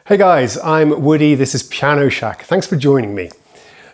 Hey guys, I'm Woody, this is Piano Shack. Thanks for joining me.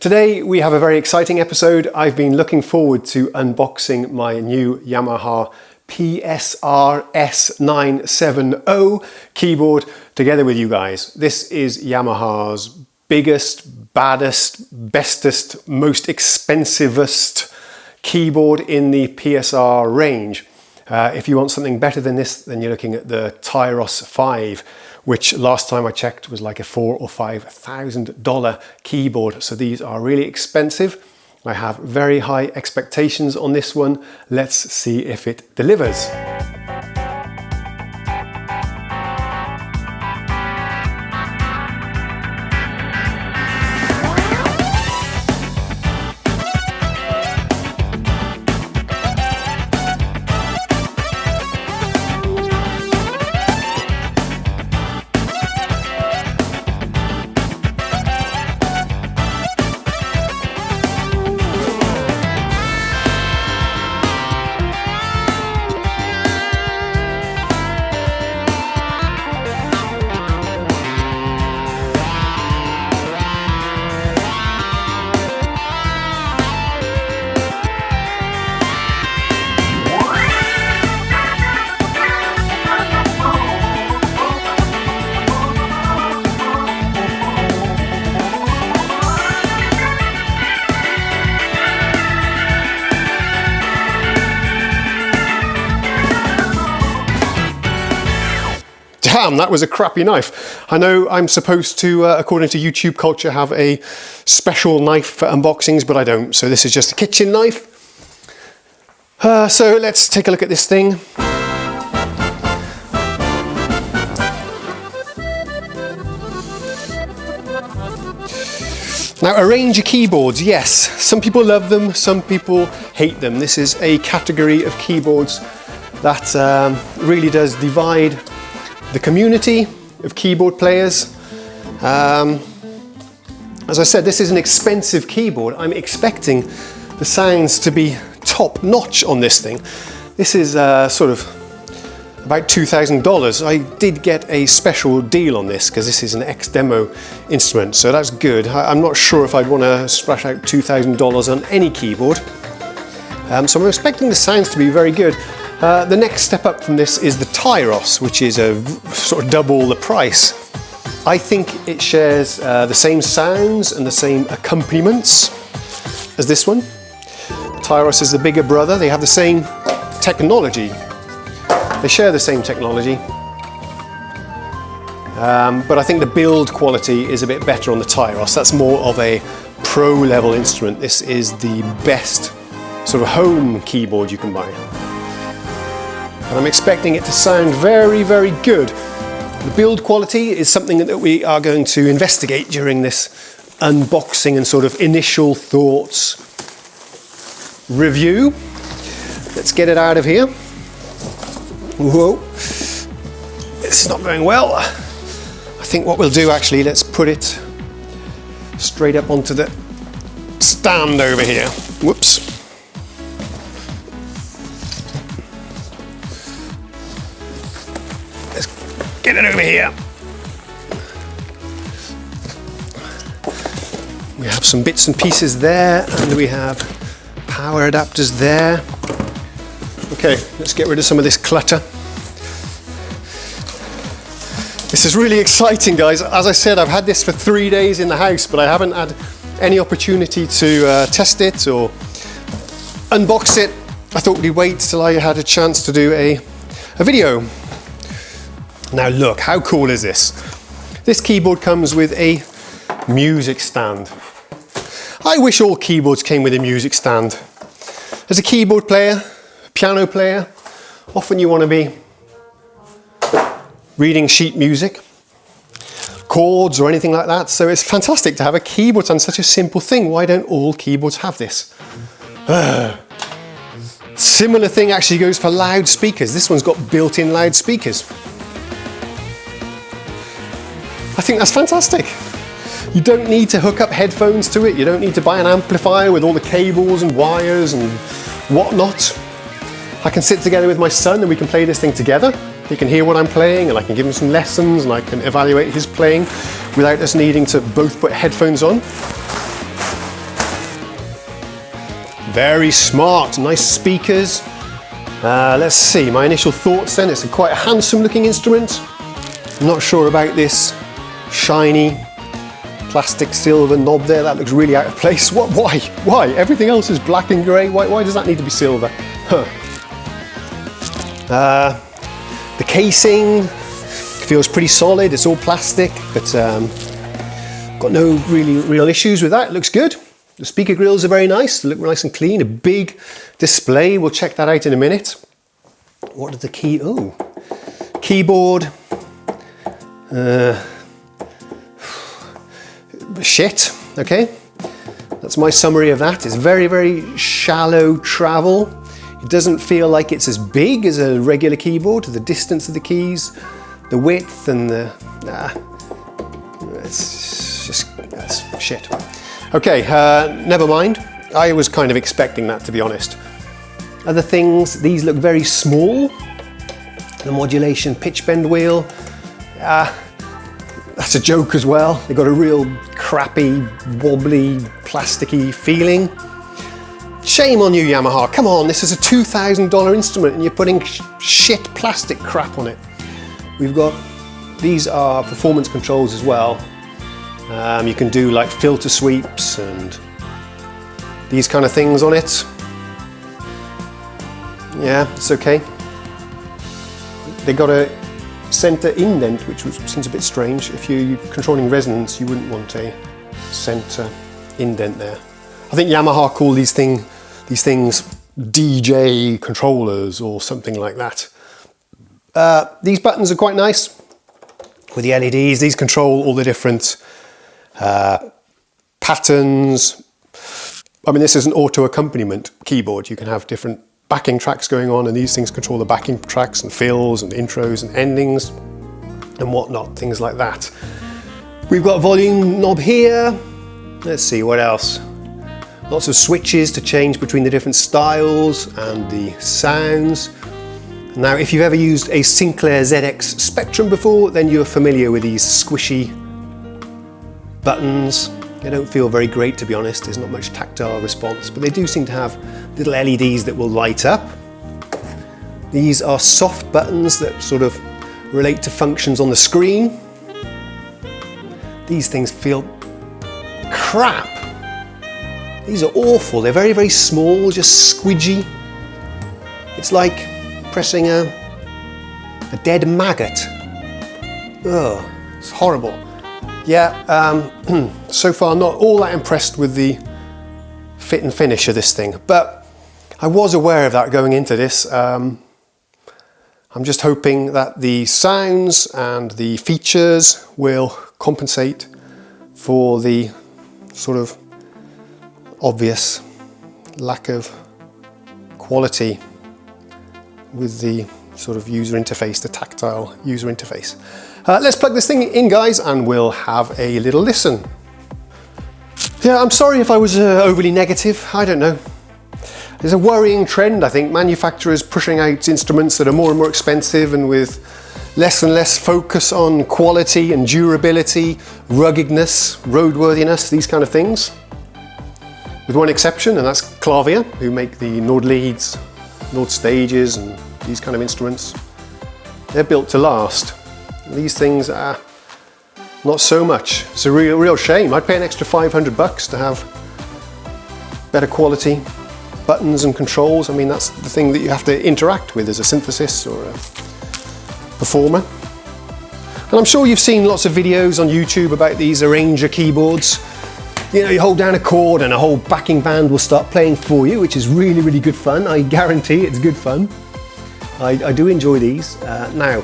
Today we have a very exciting episode. I've been looking forward to unboxing my new Yamaha PSR-S970 keyboard together with you guys. This is Yamaha's biggest, baddest, bestest, most expensivest keyboard in the PSR range. If you want something better than this, then you're looking at the Tyros 5, which last time I checked was like a $4,000 or $5,000 keyboard. So these are really expensive. I have very high expectations on this one. Let's see if it delivers. Damn, that was a crappy knife. I know I'm supposed to, according to YouTube culture, have a special knife for unboxings, but I don't. So this is just a kitchen knife. So let's take a look at this thing. Now, a range of keyboards, yes. Some people love them, some people hate them. This is a category of keyboards that really does divide the community of keyboard players. As I said, this is an expensive keyboard. I'm expecting the sounds to be top notch on this thing. This is sort of about $2,000. I did get a special deal on this because this is an ex-demo instrument, so that's good. I'm not sure if I'd want to splash out $2,000 on any keyboard. So I'm expecting the sounds to be very good. The next step up from this is the Tyros, which is a sort of double the price. I think it shares the same sounds and the same accompaniments as this one. The Tyros is the bigger brother. They have the same technology. They share the same technology. But I think the build quality is a bit better on the Tyros. That's more of a pro level instrument. This is the best sort of home keyboard you can buy. And I'm expecting it to sound very, very good. The build quality is something that we are going to investigate during this unboxing and sort of initial thoughts review. Let's get it out of here. Whoa, this is not going well. I think what we'll do actually, let's put it straight up onto the stand over here. Whoops. Get it over here. We have some bits and pieces there, and we have power adapters there. Okay, let's get rid of some of this clutter. This is really exciting, guys. As I said, I've had this for 3 days in the house, but I haven't had any opportunity to test it or unbox it. I thought we'd wait till I had a chance to do a video. Now look, how cool is this? This keyboard comes with a music stand. I wish all keyboards came with a music stand. As a keyboard player, piano player, often you want to be reading sheet music, chords or anything like that. So it's fantastic to have a keyboard stand, such a simple thing. Why don't all keyboards have this? Similar thing actually goes for loudspeakers. This one's got built-in loudspeakers. I think that's fantastic. You don't need to hook up headphones to it. You don't need to buy an amplifier with all the cables and wires and whatnot. I can sit together with my son and we can play this thing together. He can hear what I'm playing, and I can give him some lessons, and I can evaluate his playing without us needing to both put headphones on. Very smart, nice speakers. Let's see, my initial thoughts then. It's quite a handsome looking instrument. I'm not sure about this shiny plastic silver knob there. That looks really out of place. What? Why? Everything else is black and grey. Why does that need to be silver? Huh. The casing feels pretty solid. It's all plastic, but got no real issues with that. It looks good. The speaker grills are very nice. They look nice and clean. A big display. We'll check that out in a minute. What is the key? Oh, keyboard. Shit. Okay. That's my summary of that. It's very, very shallow travel. It doesn't feel like it's as big as a regular keyboard. The distance of the keys, the width, and the that's shit. Okay, never mind. I was kind of expecting that, to be honest. Other things, these look very small. The modulation pitch bend wheel, that's a joke as well. They've got a real crappy, wobbly, plasticky feeling. Shame on you, Yamaha. Come on, this is a $2,000 instrument and you're putting shit plastic crap on it. We've got, these are performance controls as well. You can do like filter sweeps and these kind of things on it. Yeah, it's okay. They got a center indent, which seems a bit strange. If you're controlling resonance, you wouldn't want a center indent there. I think Yamaha call these things DJ controllers or something like that. These buttons are quite nice with the LEDs. These control all the different patterns. I mean, this is an auto accompaniment keyboard. You can have different backing tracks going on, and these things control the backing tracks and fills and intros and endings and whatnot, things like that. We've got a volume knob here. Let's see, what else? Lots of switches to change between the different styles and the sounds. Now, if you've ever used a Sinclair ZX Spectrum before, then you're familiar with these squishy buttons. They don't feel very great, to be honest. There's not much tactile response, but they do seem to have little LEDs that will light up. These are soft buttons that sort of relate to functions on the screen. These things feel crap. These are awful. They're very, very small, just squidgy. It's like pressing a dead maggot. Ugh, it's horrible. Yeah, so far not all that impressed with the fit and finish of this thing, but I was aware of that going into this. I'm just hoping that the sounds and the features will compensate for the sort of obvious lack of quality with the sort of user interface, the tactile user interface. Let's plug this thing in, guys, and we'll have a little listen. Yeah, I'm sorry if I was overly negative. I don't know. There's a worrying trend, I think, manufacturers pushing out instruments that are more and more expensive and with less and less focus on quality and durability, ruggedness, roadworthiness, these kind of things. With one exception, and that's Klavier, who make the Nord leads, Nord stages, and these kind of instruments. They're built to last. These things are not so much. It's a real shame. I'd pay an extra $500 to have better quality buttons and controls. I mean, that's the thing that you have to interact with as a synthesis or a performer. And I'm sure you've seen lots of videos on YouTube about these arranger keyboards. You know, you hold down a chord and a whole backing band will start playing for you, which is really, really good fun. I guarantee it's good fun. I do enjoy these. Now,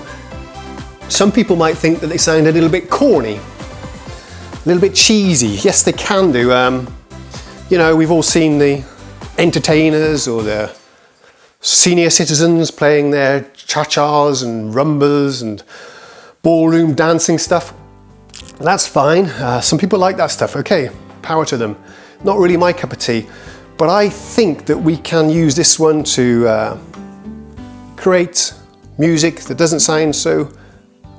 some people might think that they sound a little bit corny, a little bit cheesy. Yes, they can do. You know, we've all seen the entertainers or the senior citizens playing their cha-chas and rumbas and ballroom dancing stuff. That's fine. Some people like that stuff. Okay, power to them. Not really my cup of tea, but I think that we can use this one to create music that doesn't sound so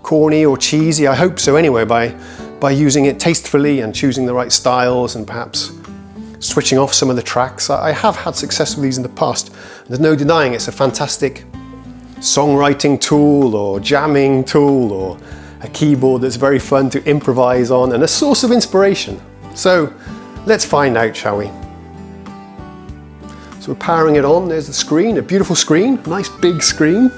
corny or cheesy. I hope so anyway, by using it tastefully and choosing the right styles and perhaps switching off some of the tracks. I have had success with these in the past. There's no denying it's a fantastic songwriting tool or jamming tool or a keyboard that's very fun to improvise on and a source of inspiration. So let's find out, shall we? So we're powering it on. There's the screen, a beautiful screen, nice big screen.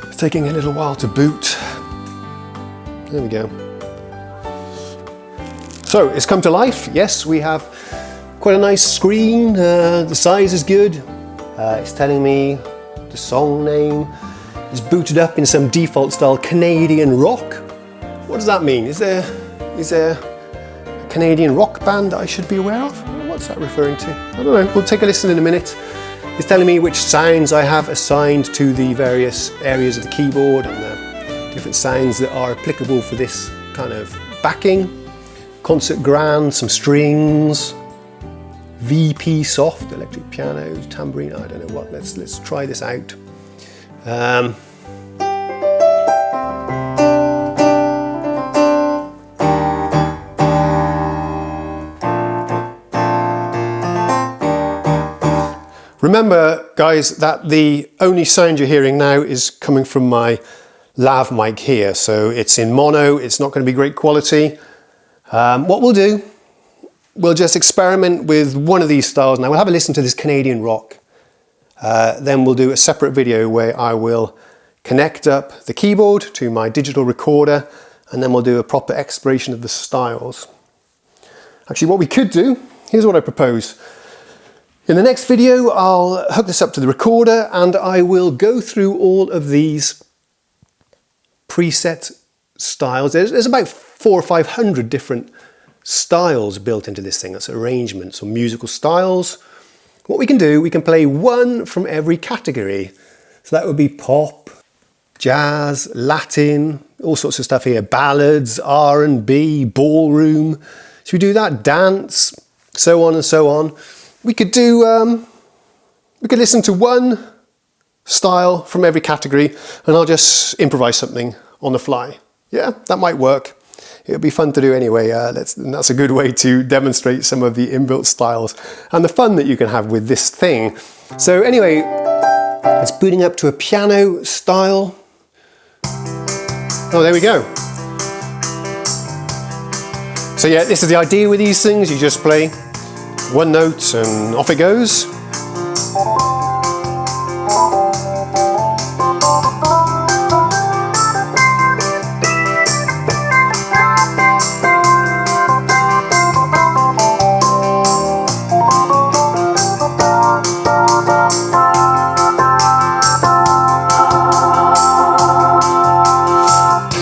It's taking a little while to boot. There we go. So it's come to life. Yes, we have quite a nice screen. The size is good. It's telling me the song name. It's booted up in some default style Canadian rock. What does that mean? Is there a Canadian rock band that I should be aware of? What's that referring to? I don't know. We'll take a listen in a minute. It's telling me which sounds I have assigned to the various areas of the keyboard and the different sounds that are applicable for this kind of backing. Concert grand, some strings, VP soft, electric piano, tambourine, I don't know what. Let's try this out. Remember, guys, that the only sound you're hearing now is coming from my lav mic here. So it's in mono, it's not going to be great quality. What we'll do, we'll just experiment with one of these styles. Now we'll have a listen to this Canadian rock. Then we'll do a separate video where I will connect up the keyboard to my digital recorder, and then we'll do a proper exploration of the styles. Actually, what we could do, here's what I propose. In the next video, I'll hook this up to the recorder and I will go through all of these preset styles. There's about 400 or 500 different styles built into this thing. That's arrangements or musical styles. What we can do, we can play one from every category. So that would be pop, jazz, Latin, all sorts of stuff here. Ballads, R&B, ballroom. Should we do that? Dance, so on and so on. We could do, we could listen to one style from every category and I'll just improvise something on the fly. Yeah, that might work. It would be fun to do anyway. That's a good way to demonstrate some of the inbuilt styles and the fun that you can have with this thing. So anyway, it's booting up to a piano style. Oh, there we go. So yeah, this is the idea with these things. You just play one note and off it goes.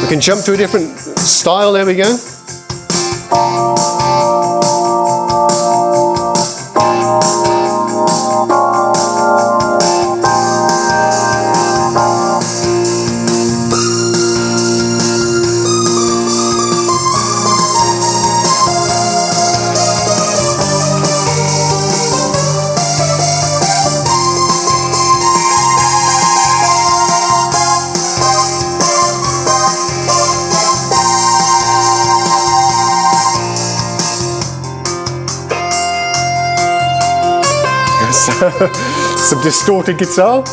We can jump to a different style, there we go. Some distorted guitar.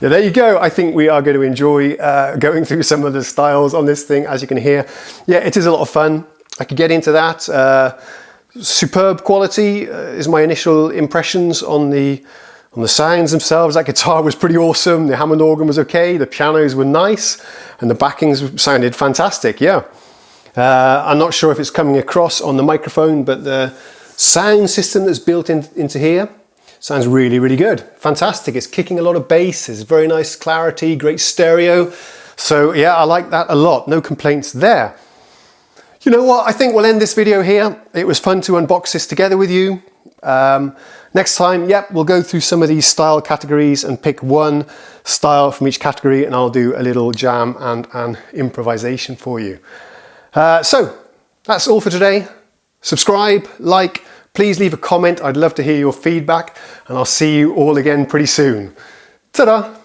Yeah, there you go. I think we are going to enjoy going through some of the styles on this thing, as you can hear. Yeah, it is a lot of fun. I could get into that. Superb quality is my initial impressions on the sounds themselves. That guitar was pretty awesome. The Hammond organ was okay. The pianos were nice, and the backings sounded fantastic. Yeah. I'm not sure if it's coming across on the microphone, but the sound system that's built into here sounds really, really good. Fantastic. It's kicking a lot of bass. It's very nice clarity, great stereo. So yeah, I like that a lot. No complaints there. You know what? I think we'll end this video here. It was fun to unbox this together with you. Next time, yep, we'll go through some of these style categories and pick one style from each category, and I'll do a little jam and an improvisation for you. So that's all for today. Subscribe, like, please leave a comment. I'd love to hear your feedback, and I'll see you all again pretty soon. Ta-da!